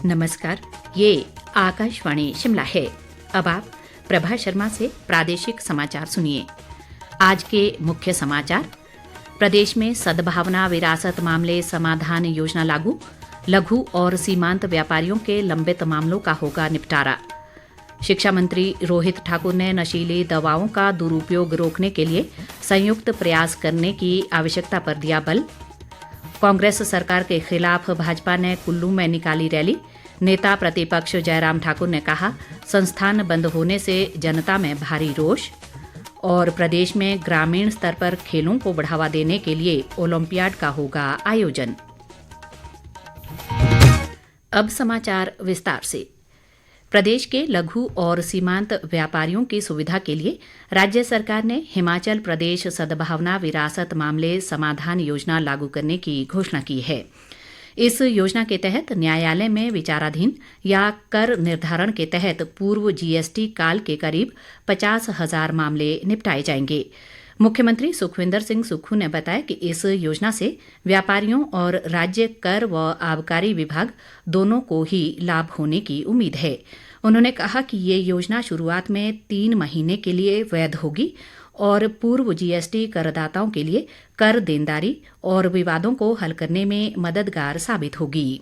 नमस्कार, ये आकाशवाणी शिमला है। अब आप प्रभा शर्मा से प्रादेशिक समाचार सुनिए। आज के मुख्य समाचार। प्रदेश में सद्भावना विरासत मामले समाधान योजना लागू, लघु और सीमांत व्यापारियों के लंबित मामलों का होगा निपटारा। शिक्षा मंत्री रोहित ठाकुर ने नशीली दवाओं का दुरुपयोग रोकने के लिए संयुक्त प्रयास करने की आवश्यकता पर दिया बल। कांग्रेस सरकार के खिलाफ भाजपा ने कुल्लू में निकाली रैली। नेता प्रतिपक्ष जयराम ठाकुर ने कहा, संस्थान बंद होने से जनता में भारी रोष। और प्रदेश में ग्रामीण स्तर पर खेलों को बढ़ावा देने के लिए ओलंपियाड का होगा आयोजन। अब समाचार विस्तार से। प्रदेश के लघु और सीमांत व्यापारियों की सुविधा के लिए राज्य सरकार ने हिमाचल प्रदेश सद्भावना विरासत मामले समाधान योजना लागू करने की घोषणा की है। इस योजना के तहत न्यायालय में विचाराधीन या कर निर्धारण के तहत पूर्व जीएसटी काल के करीब 50,000 मामले निपटाए जाएंगे। मुख्यमंत्री सुखविंदर सिंह सुक्खू ने बताया कि इस योजना से व्यापारियों और राज्य कर व आबकारी विभाग दोनों को ही लाभ होने की उम्मीद है। उन्होंने कहा कि ये योजना शुरुआत में 3 महीने के लिए वैध होगी और पूर्व जीएसटी करदाताओं के लिए कर देनदारी और विवादों को हल करने में मददगार साबित होगी।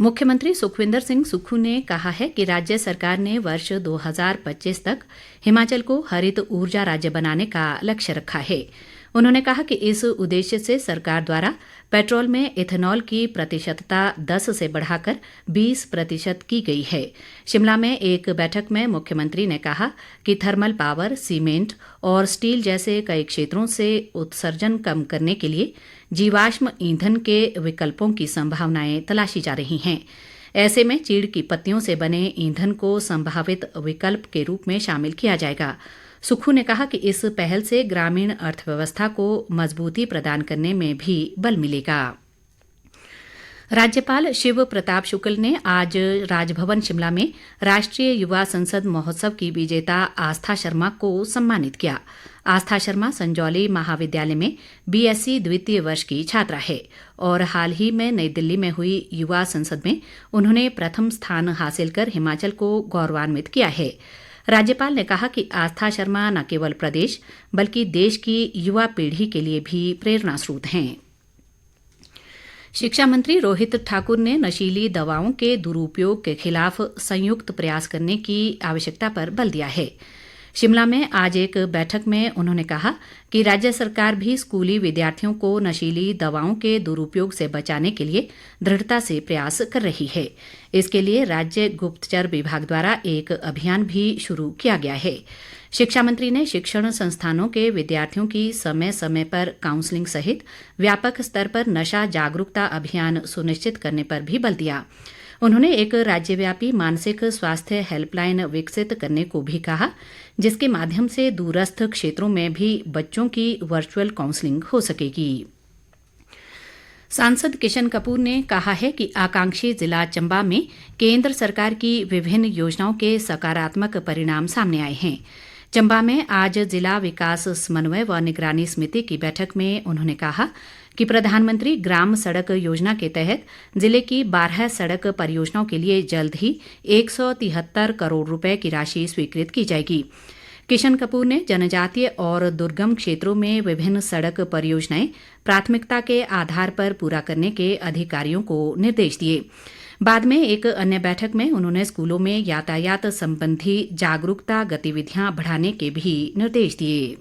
मुख्यमंत्री सुखविंदर सिंह सुक्खू ने कहा है कि राज्य सरकार ने वर्ष 2025 तक हिमाचल को हरित ऊर्जा राज्य बनाने का लक्ष्य रखा है। उन्होंने कहा कि इस उद्देश्य से सरकार द्वारा पेट्रोल में इथेनॉल की प्रतिशतता 10 से बढ़ाकर 20% की गई है। शिमला में एक बैठक में मुख्यमंत्री ने कहा कि थर्मल पावर, सीमेंट और स्टील जैसे कई क्षेत्रों से उत्सर्जन कम करने के लिए जीवाश्म ईंधन के विकल्पों की संभावनाएं तलाशी जा रही हैं। ऐसे में चीड़ की पत्तियों से बने ईंधन को संभावित विकल्प के रूप में शामिल किया जाएगा। सुक्खू ने कहा कि इस पहल से ग्रामीण अर्थव्यवस्था को मजबूती प्रदान करने में भी बल मिलेगा। राज्यपाल शिव प्रताप शुक्ल ने आज राजभवन शिमला में राष्ट्रीय युवा संसद महोत्सव की विजेता आस्था शर्मा को सम्मानित किया। आस्था शर्मा संजौली महाविद्यालय में बीएससी द्वितीय वर्ष की छात्रा है और हाल ही में नई दिल्ली में हुई युवा संसद में उन्होंने प्रथम स्थान हासिल कर हिमाचल को गौरवान्वित किया है। राज्यपाल ने कहा कि आस्था शर्मा न केवल प्रदेश बल्कि देश की युवा पीढ़ी के लिए भी प्रेरणा स्रोत हैं। शिक्षा मंत्री रोहित ठाकुर ने नशीली दवाओं के दुरुपयोग के खिलाफ संयुक्त प्रयास करने की आवश्यकता पर बल दिया है। शिमला में आज एक बैठक में उन्होंने कहा कि राज्य सरकार भी स्कूली विद्यार्थियों को नशीली दवाओं के दुरुपयोग से बचाने के लिए दृढ़ता से प्रयास कर रही है। इसके लिए राज्य गुप्तचर विभाग द्वारा एक अभियान भी शुरू किया गया है। शिक्षा मंत्री ने शिक्षण संस्थानों के विद्यार्थियों की समय समय पर काउंसलिंग सहित व्यापक स्तर पर नशा जागरूकता अभियान सुनिश्चित करने पर भी बल दिया। उन्होंने एक राज्यव्यापी मानसिक स्वास्थ्य हेल्पलाइन विकसित करने को भी कहा, जिसके माध्यम से दूरस्थ क्षेत्रों में भी बच्चों की वर्चुअल काउंसलिंग हो सकेगी। सांसद किशन कपूर ने कहा है कि आकांक्षी जिला चंबा में केंद्र सरकार की विभिन्न योजनाओं के सकारात्मक परिणाम सामने आए हैं। चंबा में आज जिला विकास समन्वय व निगरानी समिति की बैठक में उन्होंने कहा कि प्रधानमंत्री ग्राम सड़क योजना के तहत जिले की 12 सड़क परियोजनाओं के लिए जल्द ही 173 करोड़ रुपए की राशि स्वीकृत की जाएगी। किशन कपूर ने जनजातीय और दुर्गम क्षेत्रों में विभिन्न सड़क परियोजनाएं प्राथमिकता के आधार पर पूरा करने के अधिकारियों को निर्देश दिए। बाद में एक अन्य बैठक में उन्होंने स्कूलों में यातायात संबंधी जागरूकता गतिविधियां बढ़ाने के भी निर्देश दिए।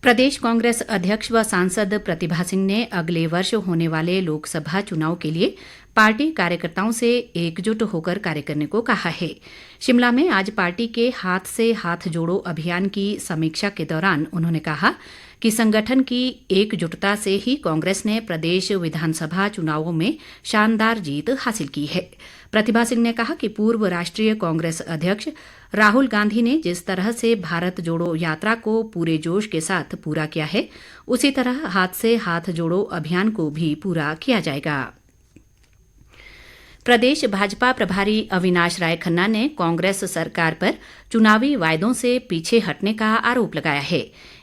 प्रदेश कांग्रेस अध्यक्ष व सांसद प्रतिभा सिंह ने अगले वर्ष होने वाले लोकसभा चुनाव के लिए पार्टी कार्यकर्ताओं से एकजुट होकर कार्य करने को कहा है। शिमला में आज पार्टी के हाथ से हाथ जोड़ो अभियान की समीक्षा के दौरान उन्होंने कहा कि संगठन की एकजुटता से ही कांग्रेस ने प्रदेश विधानसभा चुनावों में शानदार जीत हासिल की है। प्रतिभा सिंह ने कहा कि पूर्व राष्ट्रीय कांग्रेस अध्यक्ष राहुल गांधी ने जिस तरह से भारत जोड़ो यात्रा को पूरे जोश के साथ पूरा किया है, उसी तरह हाथ से हाथ जोड़ो अभियान को भी पूरा किया जाएगा। प्रदेश भाजपा प्रभारी अविनाश राय खन्ना ने कांग्रेस सरकार पर चुनावी वायदों से पीछे हटने का आरोप लगाया है।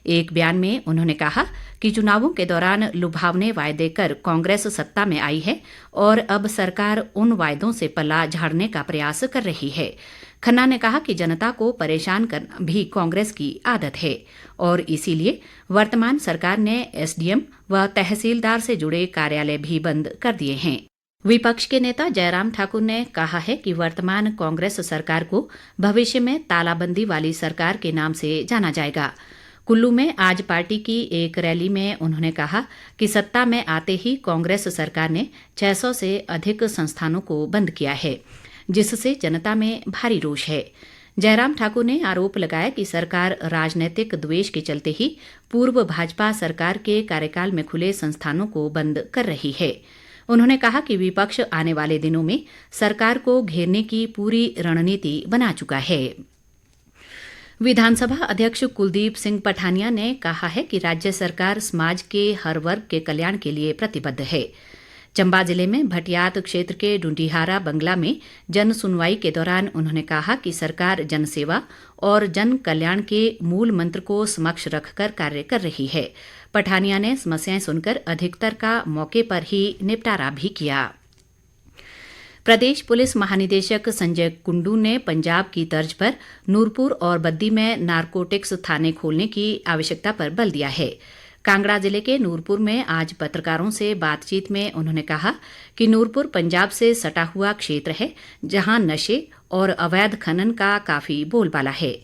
एक बयान में उन्होंने कहा कि चुनावों के दौरान लुभावने वायदे कर कांग्रेस सत्ता में आई है और अब सरकार उन वायदों से पल्ला झाड़ने का प्रयास कर रही है। खन्ना ने कहा कि जनता को परेशान करना भी कांग्रेस की आदत है और इसीलिए वर्तमान सरकार ने एसडीएम व तहसीलदार से जुड़े कार्यालय भी बंद कर दिए हैं। विपक्ष के नेता जयराम ठाकुर ने कहा है कि वर्तमान कांग्रेस सरकार को भविष्य में तालाबंदी वाली सरकार के नाम से जाना जाएगा। कुल्लू में आज पार्टी की एक रैली में उन्होंने कहा कि सत्ता में आते ही कांग्रेस सरकार ने 600 से अधिक संस्थानों को बंद किया है, जिससे जनता में भारी रोष है। जयराम ठाकुर ने आरोप लगाया कि सरकार राजनीतिक द्वेष के चलते ही पूर्व भाजपा सरकार के कार्यकाल में खुले संस्थानों को बंद कर रही है। उन्होंने कहा कि विपक्ष आने वाले दिनों में सरकार को घेरने की पूरी रणनीति बना चुका है। विधानसभा अध्यक्ष कुलदीप सिंह पठानिया ने कहा है कि राज्य सरकार समाज के हर वर्ग के कल्याण के लिए प्रतिबद्ध है। चंबा जिले में भटियात क्षेत्र के डुंडीहारा बंगला में जन सुनवाई के दौरान उन्होंने कहा कि सरकार जनसेवा और जन कल्याण के मूल मंत्र को समक्ष रखकर कार्य कर रही है। पठानिया ने समस्याएं सुनकर अधिकतर का मौके पर ही निपटारा भी किया। प्रदेश पुलिस महानिदेशक संजय कुंडू ने पंजाब की तर्ज पर नूरपुर और बद्दी में नारकोटिक्स थाने खोलने की आवश्यकता पर बल दिया है। कांगड़ा जिले के नूरपुर में आज पत्रकारों से बातचीत में उन्होंने कहा कि नूरपुर पंजाब से सटा हुआ क्षेत्र है, जहां नशे और अवैध खनन का काफी बोलबाला है।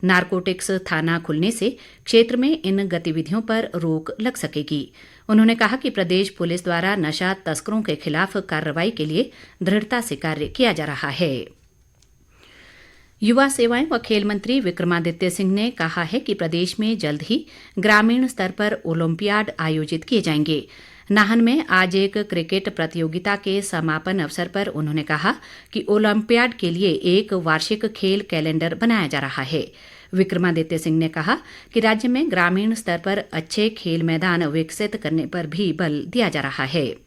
नारकोटिक्स थाना खुलने से क्षेत्र में इन गतिविधियों पर रोक लग सकेगी। उन्होंने कहा कि प्रदेश पुलिस द्वारा नशा तस्करों के खिलाफ कार्रवाई के लिए दृढ़ता से कार्य किया जा रहा है। युवा सेवाएं व खेल मंत्री विक्रमादित्य सिंह ने कहा है कि प्रदेश में जल्द ही ग्रामीण स्तर पर ओलंपियाड आयोजित किए जाएंगे। नाहन में आज एक क्रिकेट प्रतियोगिता के समापन अवसर पर उन्होंने कहा कि ओलंपियाड के लिए एक वार्षिक खेल कैलेंडर बनाया जा रहा है। विक्रमादित्य सिंह ने कहा कि राज्य में ग्रामीण स्तर पर अच्छे खेल मैदान विकसित करने पर भी बल दिया जा रहा है।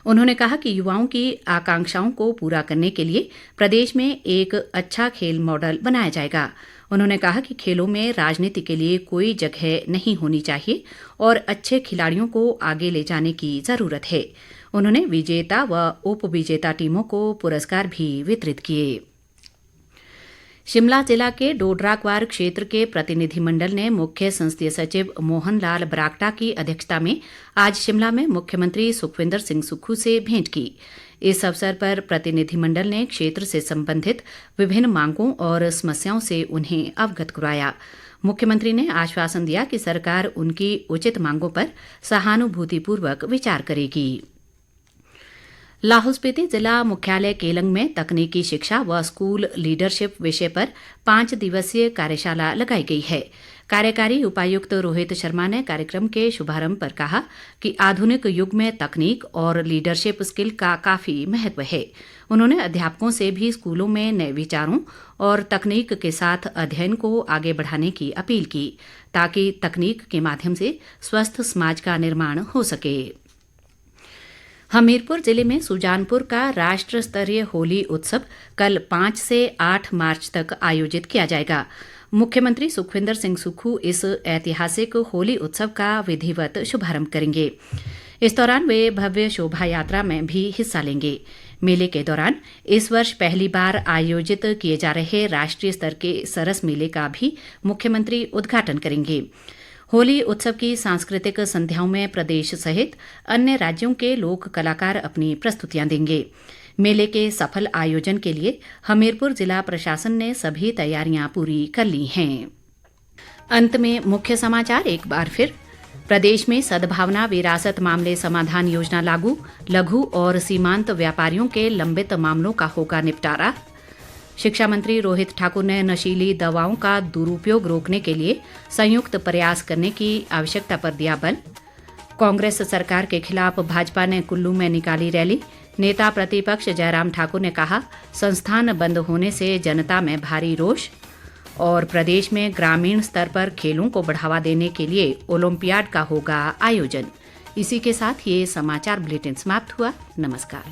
उन्होंने कहा कि युवाओं की आकांक्षाओं को पूरा करने के लिए प्रदेश में एक अच्छा खेल मॉडल बनाया जाएगा। उन्होंने कहा कि खेलों में राजनीति के लिए कोई जगह नहीं होनी चाहिए और अच्छे खिलाड़ियों को आगे ले जाने की जरूरत है। उन्होंने विजेता व उपविजेता टीमों को पुरस्कार भी वितरित किए। शिमला जिला के डोडरा-क्वार क्षेत्र के प्रतिनिधिमंडल ने मुख्य संसदीय सचिव मोहन लाल ब्राक्टा की अध्यक्षता में आज शिमला में मुख्यमंत्री सुखविंदर सिंह सुक्खू से भेंट की। इस अवसर पर प्रतिनिधिमंडल ने क्षेत्र से संबंधित विभिन्न मांगों और समस्याओं से उन्हें अवगत कराया। मुख्यमंत्री ने आश्वासन दिया कि सरकार उनकी उचित मांगों पर सहानुभूतिपूर्वक विचार करेगी। लाहौल स्पीति जिला मुख्यालय केलंग में तकनीकी शिक्षा व स्कूल लीडरशिप विषय पर 5 दिवसीय कार्यशाला लगाई गई है। कार्यकारी उपायुक्त रोहित शर्मा ने कार्यक्रम के शुभारंभ पर कहा कि आधुनिक युग में तकनीक और लीडरशिप स्किल का काफी महत्व है। उन्होंने अध्यापकों से भी स्कूलों में नए विचारों और तकनीक के साथ अध्ययन को आगे बढ़ाने की अपील की, ताकि तकनीक के माध्यम से स्वस्थ समाज का निर्माण हो सके। हमीरपुर जिले में सुजानपुर का राष्ट्र स्तरीय होली उत्सव कल 5 से 8 मार्च तक आयोजित किया जाएगा। मुख्यमंत्री सुखविंदर सिंह सुक्खू इस ऐतिहासिक होली उत्सव का विधिवत शुभारंभ करेंगे। इस दौरान वे भव्य शोभा यात्रा में भी हिस्सा लेंगे। मेले के दौरान इस वर्ष पहली बार आयोजित किए जा रहे राष्ट्रीय स्तर के सरस मेले का भी मुख्यमंत्री उद्घाटन करेंगे। होली उत्सव की सांस्कृतिक संध्याओं में प्रदेश सहित अन्य राज्यों के लोक कलाकार अपनी प्रस्तुतियां देंगे। मेले के सफल आयोजन के लिए हमीरपुर जिला प्रशासन ने सभी तैयारियां पूरी कर ली हैं। अंत में मुख्य समाचार एक बार फिर। प्रदेश में सद्भावना विरासत मामले समाधान योजना लागू, लघु और सीमांत व्यापारियों के लंबित मामलों का होगा निपटारा। शिक्षा मंत्री रोहित ठाकुर ने नशीली दवाओं का दुरुपयोग रोकने के लिए संयुक्त प्रयास करने की आवश्यकता पर दिया बल। कांग्रेस सरकार के खिलाफ भाजपा ने कुल्लू में निकाली रैली। नेता प्रतिपक्ष जयराम ठाकुर ने कहा, संस्थान बंद होने से जनता में भारी रोष। और प्रदेश में ग्रामीण स्तर पर खेलों को बढ़ावा देने के लिए ओलंपियाड का होगा आयोजन। इसी के साथ ये समाचार बुलेटिन समाप्त हुआ। नमस्कार।